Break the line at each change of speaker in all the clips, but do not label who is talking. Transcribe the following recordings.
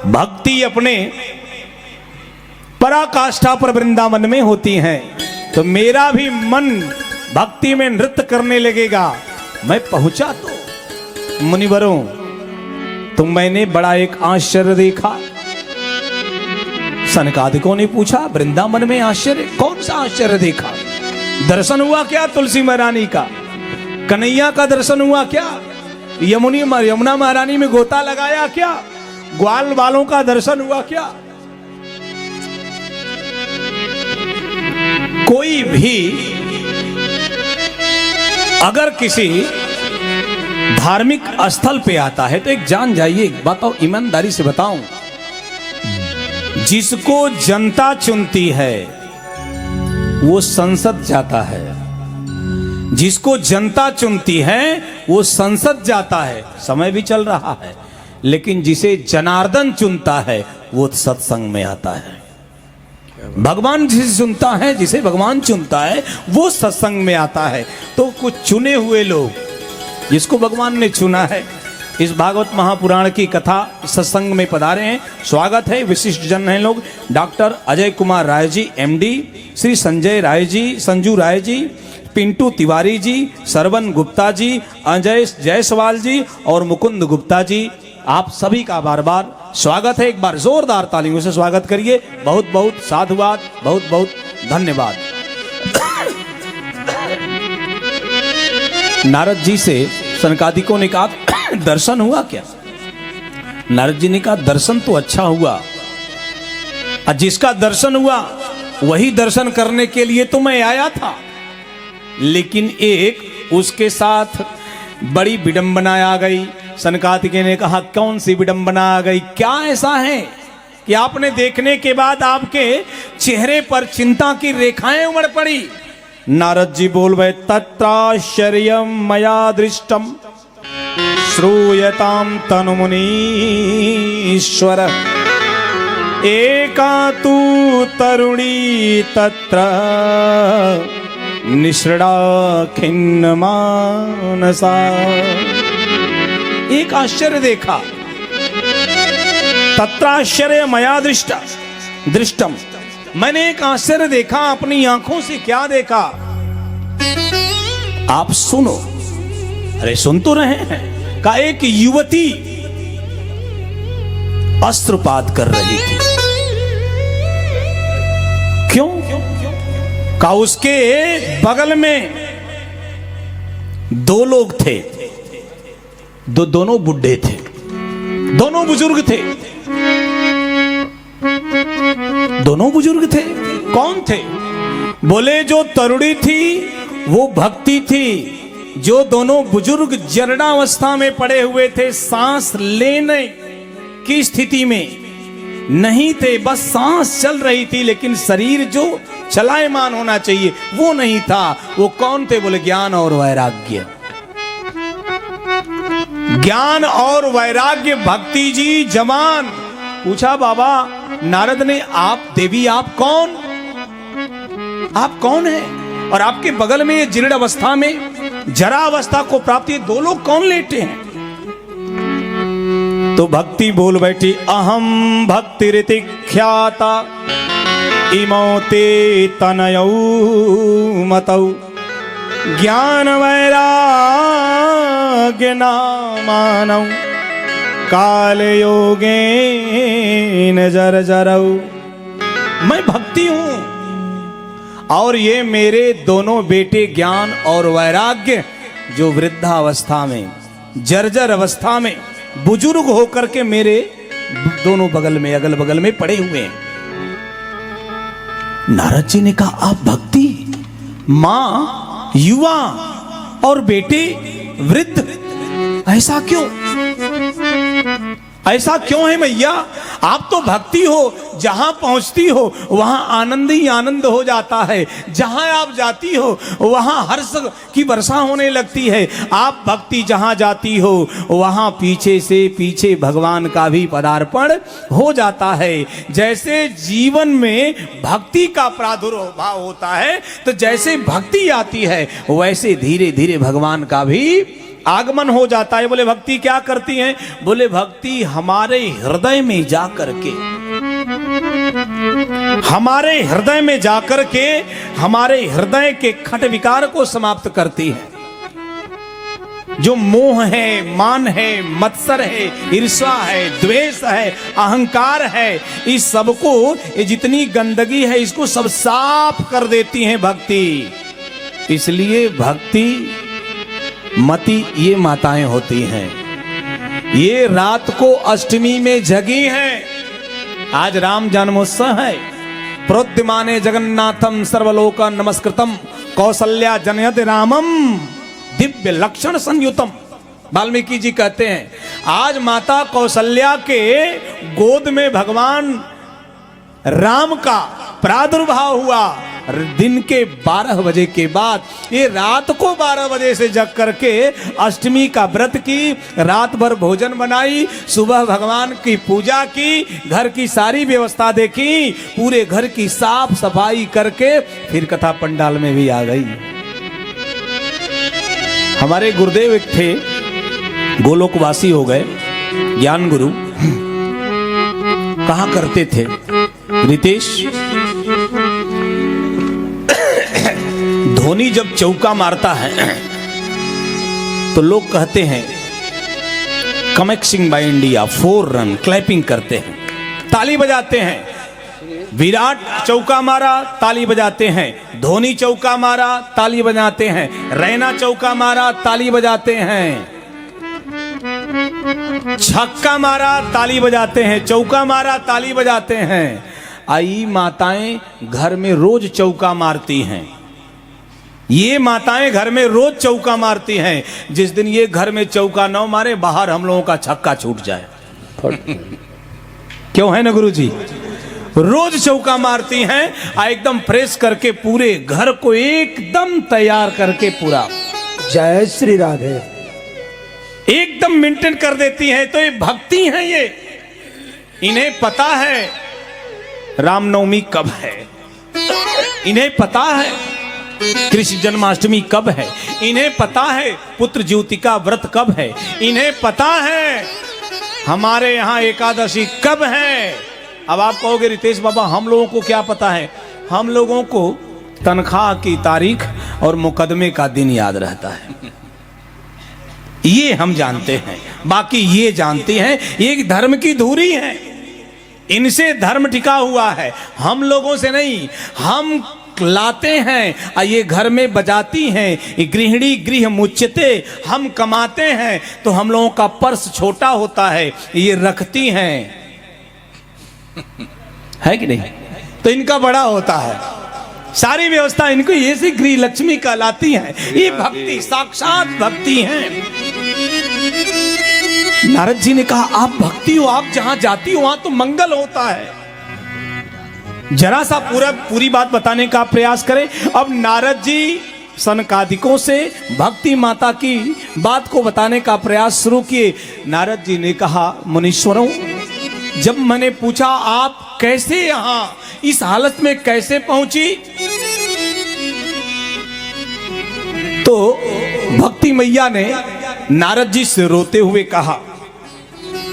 भक्ति अपने पराकाष्ठा पर वृंदावन में होती है, तो मेरा भी मन भक्ति में नृत्य करने लगेगा। मैं पहुंचा तो मुनिवरों, तो मैंने बड़ा एक आश्चर्य देखा। सनकादिकों ने पूछा, वृंदावन में आश्चर्य? कौन सा आश्चर्य देखा? दर्शन हुआ क्या तुलसी महारानी का? कन्हैया का दर्शन हुआ क्या? यमुना महारानी में गोता लगाया क्या? ग्वाल वालों का दर्शन हुआ क्या? कोई भी अगर किसी धार्मिक स्थल पे आता है तो एक जान जाइए, एक बताओ, ईमानदारी से बताऊं, जिसको जनता चुनती है वो संसद जाता है। जिसको जनता चुनती है वो संसद जाता है, समय भी चल रहा है। लेकिन जिसे जनार्दन चुनता है वो सत्संग में आता है। भगवान जिसे चुनता है, जिसे भगवान चुनता है वो सत्संग में आता है। तो कुछ चुने हुए लोग, जिसको भगवान ने चुना है, इस भागवत महापुराण की कथा सत्संग में पधारे हैं। स्वागत है। विशिष्ट जन हैं लोग, डॉक्टर अजय कुमार राय जी एमडी, श्री संजय राय जी, संजू राय जी, पिंटू तिवारी जी, सरवन गुप्ता जी, अजय जायसवाल जी और मुकुंद गुप्ता जी। आप सभी का बार बार स्वागत है। एक बार जोरदार तालियों से स्वागत करिए। बहुत बहुत साधुवाद, बहुत बहुत धन्यवाद। नारद जी से सनकादिकों ने कहा, दर्शन हुआ क्या? नारद जी ने कहा, दर्शन तो अच्छा हुआ, और जिसका दर्शन हुआ वही दर्शन करने के लिए तो मैं आया था। लेकिन एक उसके साथ बड़ी विडंबना आ गई। सनकादिक ने कहा, कौन सी विडंबना आ गई? क्या ऐसा है कि आपने देखने के बाद आपके चेहरे पर चिंता की रेखाएं उमड़ पड़ी? नारद जी बोल गए, तत्राश्चर्यं मया दृष्टम श्रूयताम तनु मुनीश्वर, एका तु तरुणी तत्र निसृणा खिन्न मानसा। एक आश्चर्य देखा। तत्राश्चर्य मया दृष्टम, मैंने एक आश्चर्य देखा। अपनी आंखों से क्या देखा? आप सुनो। अरे सुन तो रहे हैं। का एक युवती अस्त्रपात कर रही थी। क्यों? का उसके बगल में दो लोग थे, दोनों बुढ़े थे, दोनों बुजुर्ग थे। दोनों बुजुर्ग थे। कौन थे? बोले जो तरुणी थी वो भक्ति थी। जो दोनों बुजुर्ग जरणावस्था में पड़े हुए थे, सांस लेने की स्थिति में नहीं थे, बस सांस चल रही थी, लेकिन शरीर जो चलायमान होना चाहिए वो नहीं था। वो कौन थे? बोले ज्ञान और वैराग्य। ज्ञान और वैराग्य भक्ति जी जवान। पूछा बाबा नारद ने, आप देवी आप कौन? आप कौन है? और आपके बगल में ये जीर्ण अवस्था में जरा अवस्था को प्राप्ति दो लोग कौन लेटे हैं? तो भक्ति बोल बैठी, अहम भक्ति रीति ख्याता इमौ ते तनयौ मतौ ज्ञान वैराग्य नामानौ काल योगेन जरजरौ। मैं भक्ति हूं और ये मेरे दोनों बेटे ज्ञान और वैराग्य जो वृद्धावस्था में, जर्जर अवस्था में, बुजुर्ग होकर के मेरे दोनों बगल में, अगल बगल में पड़े हुए हैं। नारद जी ने कहा, आप भक्ति, मां युवा और बेटे वृद्ध, ऐसा क्यों? ऐसा क्यों है मैया? आप तो भक्ति हो, जहां पहुंचती हो वहां आनंद ही आनंद हो जाता है। जहां आप जाती हो वहां हर्ष की वर्षा होने लगती है। आप भक्ति जहां जाती हो वहां पीछे से पीछे भगवान का भी पदार्पण हो जाता है। जैसे जीवन में भक्ति का प्रादुर्भाव होता है, तो जैसे भक्ति आती है वैसे धीरे धीरे भगवान का भी आगमन हो जाता है। बोले भक्ति क्या करती हैं? बोले भक्ति हमारे हृदय में जाकर के, हमारे हृदय में जाकर के हमारे हृदय के खट विकार को समाप्त करती है। जो मोह है, मान है, मत्सर है, ईर्ष्या है, द्वेष है, अहंकार है, इस सबको, ये जितनी गंदगी है इसको सब साफ कर देती है भक्ति। इसलिए भक्ति मती ये माताएं होती हैं। ये रात को अष्टमी में जगी हैं। आज राम जन्मोत्सव है। प्रोद्यमाने जगन्नाथम सर्वलोक नमस्कृतम कौसल्या जनयत रामम दिव्य लक्षण संयुतम। वाल्मीकि जी कहते हैं आज माता कौशल्या के गोद में भगवान राम का प्रादुर्भाव हुआ। दिन के 12 बजे के बाद, ये रात को 12 बजे से जग करके अष्टमी का व्रत की, रात भर भोजन बनाई, सुबह भगवान की पूजा की, घर की सारी व्यवस्था देखी, पूरे घर की साफ सफाई करके फिर कथा पंडाल में भी आ गई। हमारे गुरुदेव एक थे, गोलोकवासी हो गए, ज्ञान गुरु। कहा करते थे, रितेश धोनी जब चौका मारता है तो लोग कहते हैं coming by India, 4 run, clapping करते हैं, ताली बजाते हैं। विराट चौका मारा, ताली बजाते हैं। धोनी चौका मारा, ताली बजाते हैं। रैना चौका मारा, ताली बजाते हैं। छक्का मारा, ताली बजाते हैं। चौका मारा, ताली बजाते हैं। आई माताएं घर में रोज चौका मारती हैं। ये माताएं घर में रोज चौका मारती हैं। जिस दिन ये घर में चौका न मारे, बाहर हम लोगों का छक्का छूट जाए। क्यों है ना गुरुजी? रोज चौका मारती हैं, एकदम फ्रेश करके पूरे घर को एकदम तैयार करके पूरा,
जय श्री राधे,
एकदम मेंटेन कर देती हैं। तो ये भक्ति है। ये इन्हें पता है रामनवमी कब है, इन्हें पता है कृष्ण जन्माष्टमी कब है, इन्हें पता है पुत्र ज्योतिका व्रत कब है, इन्हें पता है हमारे यहाँ एकादशी कब है। अब आप कहोगे रितेश बाबा हम लोगों को क्या पता है? हम लोगों को तनख्वाह की तारीख और मुकदमे का दिन याद रहता है, ये हम जानते हैं। बाकी ये जानते हैं ये धर्म की धुरी है, इनसे धर्म टिका हुआ है, हम लोगों से नहीं। हम लाते हैं, ये घर में बजाती हैं, गृहिणी गृह मुच्यते, हम कमाते हैं तो हम लोगों का पर्स छोटा होता है, ये रखती हैं, है कि नहीं? तो इनका बड़ा होता है, सारी व्यवस्था इनको, ये से गृह लक्ष्मी कहलाती है। ये भक्ति, साक्षात भक्ति है। नारद जी ने कहा आप भक्ति हो, आप जहां जाती हो वहां तो मंगल होता है। जरा सा पूरी बात बताने का प्रयास करें। अब नारद जी सनकादिकों से भक्ति माता की बात को बताने का प्रयास शुरू किए। नारद जी ने कहा मुनीश्वरों, जब मैंने पूछा आप कैसे यहां इस हालत में कैसे पहुंची, तो भक्ति मैया ने नारद जी से रोते हुए कहा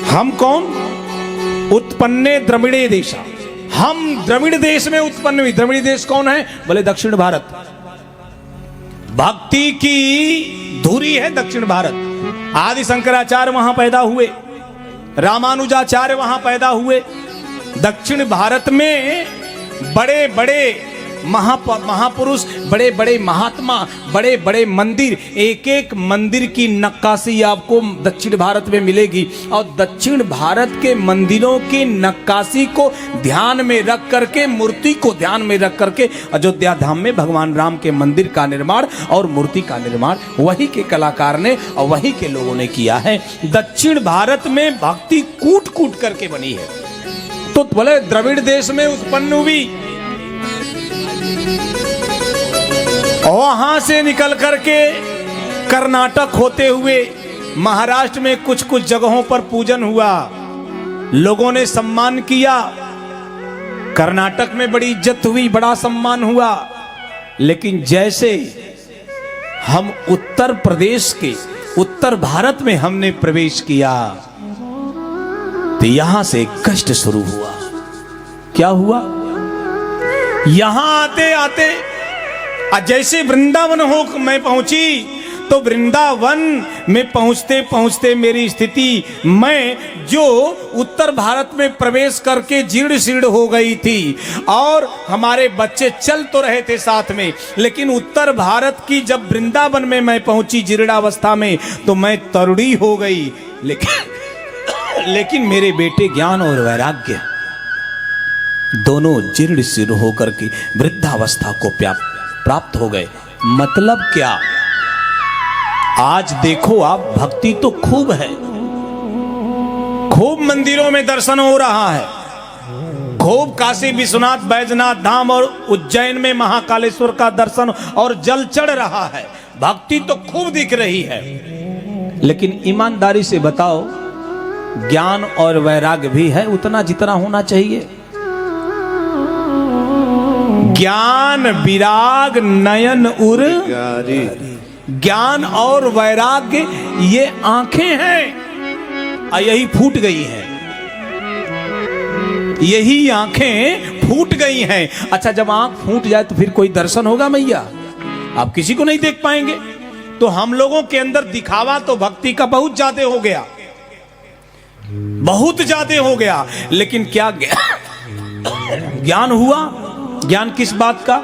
हम कौन? उत्पन्ने द्रविड़े देशा, हम द्रविड़ देश में उत्पन्न हुई। द्रविड़ देश कौन है? बोले दक्षिण भारत। भक्ति की धुरी है दक्षिण भारत। आदि शंकराचार्य वहां पैदा हुए, रामानुजाचार्य वहां पैदा हुए। दक्षिण भारत में बड़े बड़े महापुरुष, बड़े बड़े महात्मा, बड़े बड़े मंदिर, एक एक मंदिर की नक्काशी आपको दक्षिण भारत में मिलेगी। और दक्षिण भारत के मंदिरों की नक्काशी को ध्यान में रख करके, मूर्ति को ध्यान में रख करके अयोध्या धाम में भगवान राम के मंदिर का निर्माण और मूर्ति का निर्माण वही के कलाकार ने और वही के लोगों ने किया है। दक्षिण भारत में भक्ति कूट कूट करके बनी है। तो बोले द्रविड़ देश में उत्पन्न हुई, वहां से निकल करके कर्नाटक होते हुए महाराष्ट्र में कुछ कुछ जगहों पर पूजन हुआ, लोगों ने सम्मान किया। कर्नाटक में बड़ी इज्जत हुई, बड़ा सम्मान हुआ। लेकिन जैसे हम उत्तर प्रदेश के उत्तर भारत में हमने प्रवेश किया तो यहां से कष्ट शुरू हुआ। क्या हुआ? यहां आते आते जैसे वृंदावन हो मैं पहुंची तो वृंदावन में पहुंचते पहुंचते मेरी स्थिति, मैं जो उत्तर भारत में प्रवेश करके जीर्ण शीर्ण हो गई थी और हमारे बच्चे चल तो रहे थे साथ में, लेकिन उत्तर भारत की जब वृंदावन में मैं पहुंची जीर्णावस्था में तो मैं तरुणी हो गई। लेकिन मेरे बेटे ज्ञान और वैराग्य दोनों जीर्ण शीर्ण होकर के वृद्धावस्था को प्राप्त हो गए। मतलब क्या? आज देखो आप, भक्ति तो खूब है, खूब मंदिरों में दर्शन हो रहा है, खूब काशी विश्वनाथ बैजनाथ धाम और उज्जैन में महाकालेश्वर का दर्शन और जल चढ़ रहा है, भक्ति तो खूब दिख रही है। लेकिन ईमानदारी से बताओ, ज्ञान और वैराग्य भी है उतना जितना होना चाहिए? ज्ञान विराग नयन उर, ज्ञान और वैराग्य ये आंखें हैं, यही फूट गई हैं, यही आंखें फूट गई हैं। अच्छा, जब आंख फूट जाए तो फिर कोई दर्शन होगा मैया? आप किसी को नहीं देख पाएंगे। तो हम लोगों के अंदर दिखावा तो भक्ति का बहुत ज्यादा हो गया, बहुत ज्यादा हो गया। लेकिन क्या ज्ञान हुआ? ज्ञान किस बात का?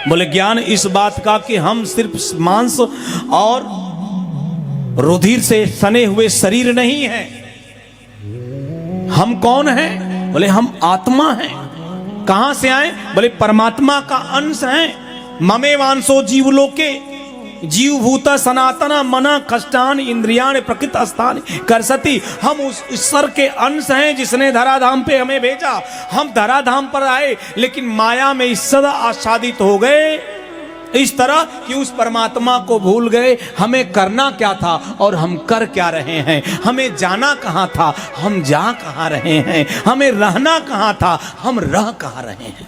बोले ज्ञान इस बात का कि हम सिर्फ मांस और रुधिर से सने हुए शरीर नहीं हैं। हम कौन हैं? बोले हम आत्मा हैं। कहां से आए? बोले परमात्मा का अंश हैं। ममे वांसो जीवलोके जीव भूता सनातना मना कष्टान इंद्रियाण प्रकृत स्थान करसती। हम उस ईश्वर के अंश हैं जिसने धराधाम पे हमें भेजा। हम धराधाम पर आए लेकिन माया में इस सदा आच्छादित हो गए, इस तरह कि उस परमात्मा को भूल गए। हमें करना क्या था और हम कर क्या रहे हैं? हमें जाना कहां था, हम जा कहां रहे हैं? हमें रहना कहां था, हम रह कहां रहे हैं?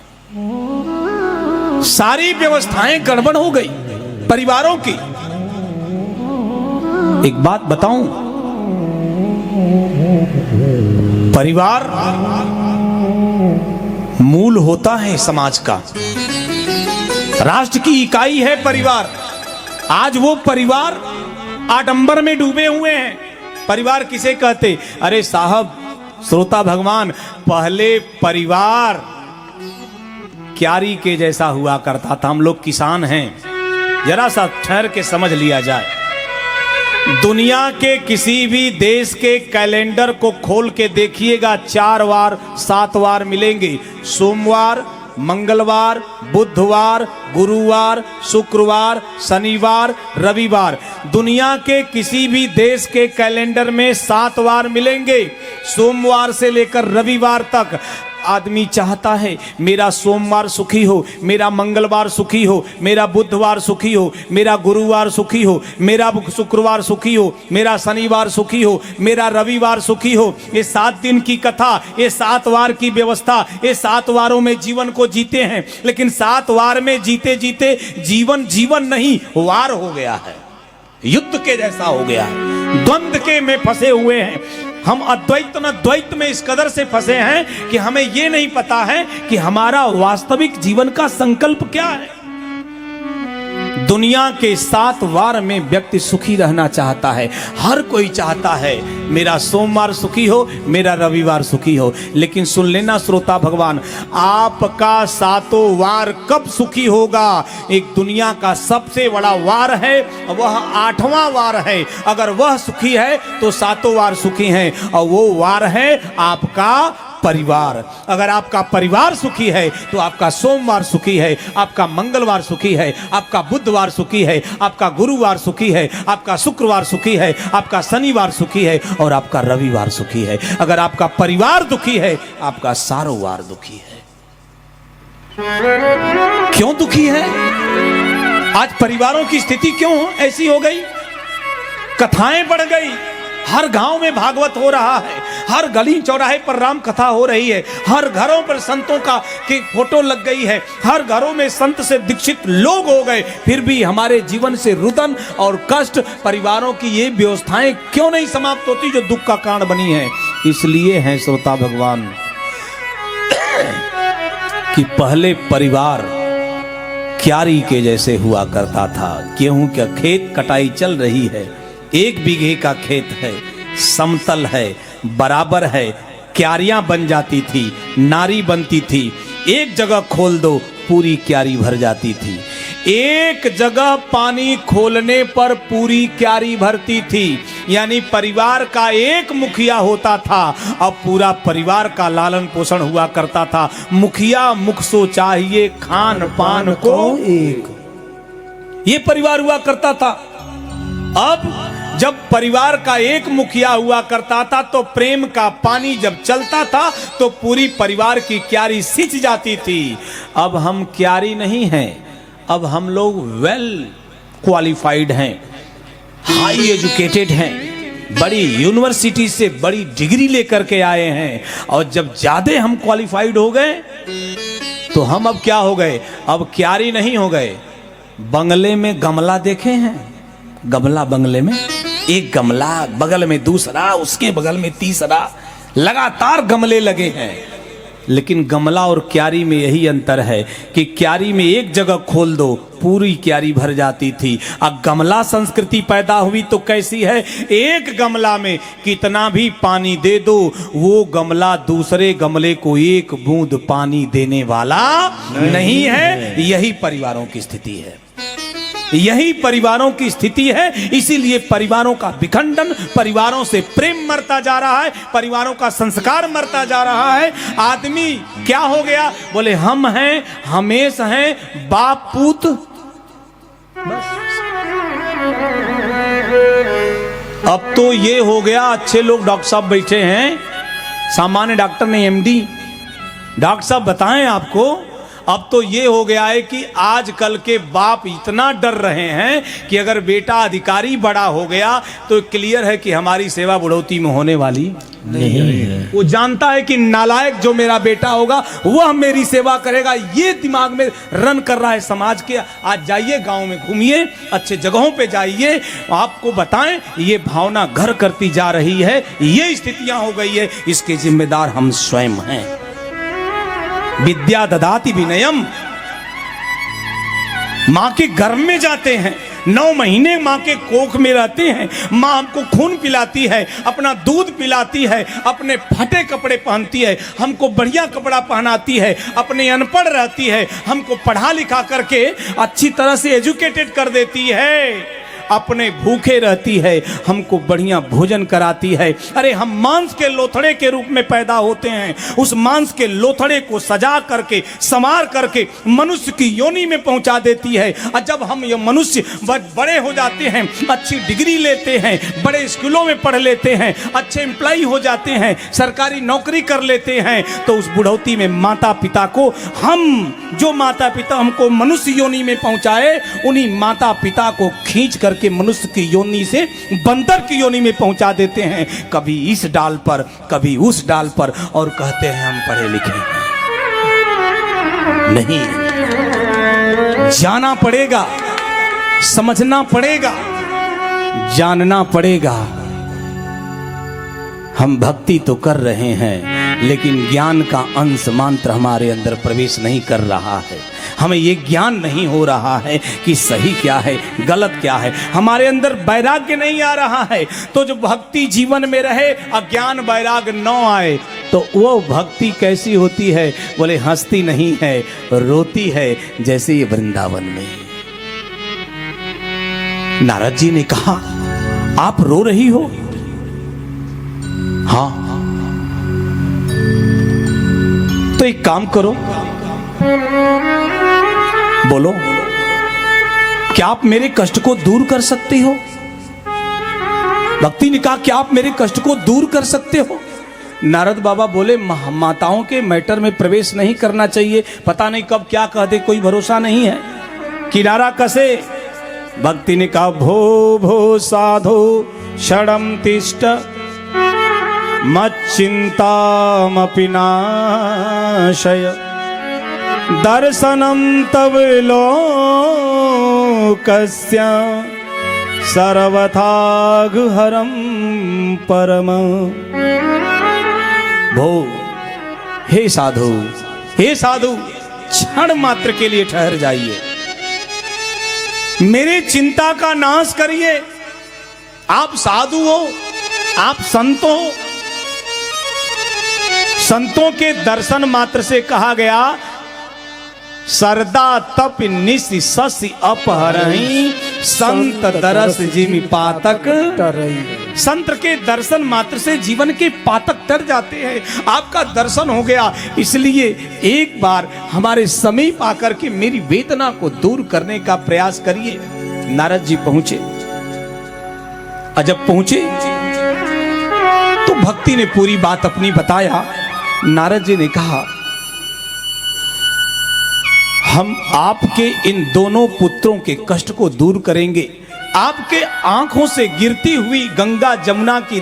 सारी व्यवस्थाएं गड़बड़ हो गई परिवारों की। एक बात बताऊं, परिवार मूल होता है समाज का, राष्ट्र की इकाई है परिवार। आज वो परिवार आडंबर में डूबे हुए हैं। परिवार किसे कहते? अरे साहब, श्रोता भगवान, पहले परिवार क्यारी के जैसा हुआ करता था। हम लोग किसान हैं, जरा सा ठहर के समझ लिया जाए। दुनिया के किसी भी देश के कैलेंडर को खोल के देखिएगा, 4 वार 7 वार मिलेंगे। सोमवार, मंगलवार, बुधवार, गुरुवार, शुक्रवार, शनिवार, रविवार। दुनिया के किसी भी देश के कैलेंडर में 7 वार मिलेंगे, सोमवार से लेकर रविवार तक। आदमी चाहता है मेरा सोमवार सुखी हो, मेरा मंगलवार सुखी हो, मेरा बुधवार सुखी हो, मेरा गुरुवार सुखी हो, मेरा शुक्रवार सुखी हो, मेरा शनिवार सुखी हो, मेरा रविवार सुखी हो। ये 7 दिन की कथा, ये 7 वार की व्यवस्था, ये 7 वारों में जीवन को जीते हैं। लेकिन 7 वार में जीते जीते जीवन जीवन नहीं, वार हो गया है, युद्ध के जैसा हो गया है, द्वंद्व के में फंसे हुए हैं। हम अद्वैत न द्वैत में इस कदर से फंसे हैं कि हमें यह नहीं पता है कि हमारा वास्तविक जीवन का संकल्प क्या है। दुनिया के 7 वार में व्यक्ति सुखी रहना चाहता है। हर कोई चाहता है मेरा सोमवार सुखी हो, मेरा रविवार सुखी हो। लेकिन सुन लेना श्रोता भगवान, आपका 7 वार कब सुखी होगा? एक दुनिया का सबसे बड़ा वार है, वह 8वां वार है। अगर वह सुखी है तो 7 वार सुखी हैं, और वो वार है आपका परिवार। अगर आपका परिवार सुखी है तो आपका सोमवार सुखी है, आपका मंगलवार सुखी है, आपका बुधवार सुखी है, आपका गुरुवार सुखी है, आपका शुक्रवार सुखी है, आपका शनिवार सुखी है और आपका रविवार सुखी है। अगर आपका परिवार दुखी है, आपका सारों वार दुखी है। क्यों दुखी है? आज परिवारों की स्थिति क्यों ऐसी हो गई? कथाएं बढ़ गई, हर गांव में भागवत हो रहा है, हर गली चौराहे पर राम कथा हो रही है, हर घरों पर संतों का की फोटो लग गई है, हर घरों में संत से दीक्षित लोग हो गए, फिर भी हमारे जीवन से रुदन और कष्ट, परिवारों की ये व्यवस्थाएं क्यों नहीं समाप्त होती जो दुख का कारण बनी है? इसलिए है श्रोता भगवान कि पहले परिवार क्यारी के जैसे हुआ करता था। गेहूं का खेत कटाई चल रही है, 1 बीघे का खेत है, समतल है, बराबर है, क्यारियां बन जाती थी, नारी बनती थी, एक जगह खोल दो पूरी क्यारी भर जाती थी, एक जगह पानी खोलने पर पूरी क्यारी भरती थी। यानी परिवार का एक मुखिया होता था, अब पूरा परिवार का लालन पोषण हुआ करता था। मुखिया मुख सो चाहिए खान पान को एक, ये परिवार हुआ करता था। अब जब परिवार का एक मुखिया हुआ करता था तो प्रेम का पानी जब चलता था तो पूरी परिवार की क्यारी सिंच जाती थी। अब हम क्यारी नहीं हैं, अब हम लोग वेल क्वालिफाइड हैं, हाई एजुकेटेड हैं, बड़ी यूनिवर्सिटी से बड़ी डिग्री लेकर के आए हैं। और जब ज्यादा हम क्वालिफाइड हो गए तो हम अब क्या हो गए? अब क्यारी नहीं हो गए, बंगले में गमला देखे हैं? गमला, बंगले में एक गमला, बगल में दूसरा, उसके बगल में तीसरा, लगातार गमले लगे हैं। लेकिन गमला और क्यारी में यही अंतर है कि क्यारी में एक जगह खोल दो पूरी क्यारी भर जाती थी। अब गमला संस्कृति पैदा हुई तो कैसी है? एक गमला में कितना भी पानी दे दो, वो गमला दूसरे गमले को एक बूंद पानी देने वाला नहीं है। यही परिवारों की स्थिति है, यही परिवारों की स्थिति है। इसीलिए परिवारों का विखंडन, परिवारों से प्रेम मरता जा रहा है, परिवारों का संस्कार मरता जा रहा है। आदमी क्या हो गया? बोले हम हैं, हमेश हैं, बाप पूत, बस। अब तो ये हो गया, अच्छे लोग डॉक्टर साहब बैठे हैं, सामान्य डॉक्टर नहीं, एमडी डॉक्टर साहब बताएं आपको। अब तो ये हो गया है कि आजकल के बाप इतना डर रहे हैं कि अगर बेटा अधिकारी बड़ा हो गया तो क्लियर है कि हमारी सेवा बुढ़ौती में होने वाली नहीं है। वो जानता है कि नालायक जो मेरा बेटा होगा वह मेरी सेवा करेगा, ये दिमाग में रन कर रहा है समाज के। आज जाइए गांव में घूमिए, अच्छे जगहों पे जाइए, आपको बताएं ये भावना घर करती जा रही है, ये स्थितियां हो गई है। इसके जिम्मेदार हम स्वयं हैं। विद्या ददाति विनयम, मां के गर्भ में जाते हैं, 9 महीने मां के कोख में रहते हैं, मां हमको खून पिलाती है, अपना दूध पिलाती है, अपने फटे कपड़े पहनती है, हमको बढ़िया कपड़ा पहनाती है, अपने अनपढ़ रहती है, हमको पढ़ा लिखा करके अच्छी तरह से एजुकेटेड कर देती है, अपने भूखे रहती है, हमको बढ़िया भोजन कराती है। अरे हम मांस के लोथड़े के रूप में पैदा होते हैं, उस मांस के लोथड़े को सजा करके संवार करके मनुष्य की योनि में पहुंचा देती है। और जब हम ये मनुष्य बड़े हो जाते हैं, अच्छी डिग्री लेते हैं, बड़े स्कूलों में पढ़ लेते हैं, अच्छे एम्प्लॉय हो जाते हैं, सरकारी नौकरी कर लेते हैं, तो उस बुढ़ौती में माता पिता को, हम जो माता पिता हमको मनुष्य योनि में पहुंचाए, उन्हीं माता पिता को खींच कर के मनुष्य की योनि से बंदर की योनि में पहुंचा देते हैं, कभी इस डाल पर कभी उस डाल पर, और कहते हैं हम पढ़े लिखे हैं। नहीं, जाना पड़ेगा, समझना पड़ेगा, जानना पड़ेगा। हम भक्ति तो कर रहे हैं लेकिन ज्ञान का अंश मात्र हमारे अंदर प्रवेश नहीं कर रहा है। हमें ये ज्ञान नहीं हो रहा है कि सही क्या है, गलत क्या है, हमारे अंदर वैराग्य नहीं आ रहा है। तो जो भक्ति जीवन में रहे, अज्ञान वैराग्य न आए, तो वो भक्ति कैसी होती है? बोले हंसती नहीं है, रोती है, जैसे ये वृंदावन में। नारद जी ने कहा आप रो रही हो? हाँ। तो एक काम करो, बोलो क्या आप मेरे कष्ट को दूर कर सकती हो? भक्ति ने कहा क्या आप मेरे कष्ट को दूर कर सकते हो? नारद बाबा बोले माताओं के मैटर में प्रवेश नहीं करना चाहिए, पता नहीं कब क्या कह दे, कोई भरोसा नहीं है, किनारा कसे। भक्ति ने कहा भो भो साधो षडं तिष्ठ मच्चिन्तामपि नाशय दर्शनं तव लोकस्य सर्वथागहरं परम। भो हे साधु, हे साधु, क्षण मात्र के लिए ठहर जाइए, मेरे चिंता का नाश करिए। आप साधु हो, आप संत हो। संतों के दर्शन मात्र से कहा गया सरदा तप निसि ससि अपहरहि संत दरस जिमि पातक
तरई।
संत के दर्शन मात्र से जीवन के पातक तर जाते हैं। आपका दर्शन हो गया, इसलिए एक बार हमारे समीप आकर के मेरी वेदना को दूर करने का प्रयास करिए। नारद जी पहुंचे, और जब पहुंचे तो भक्ति ने पूरी बात अपनी बताया। नारद जी ने कहा, हम आपके इन दोनों पुत्रों के कष्ट को दूर करेंगे। आपके आंखों से गिरती हुई गंगा जमुना की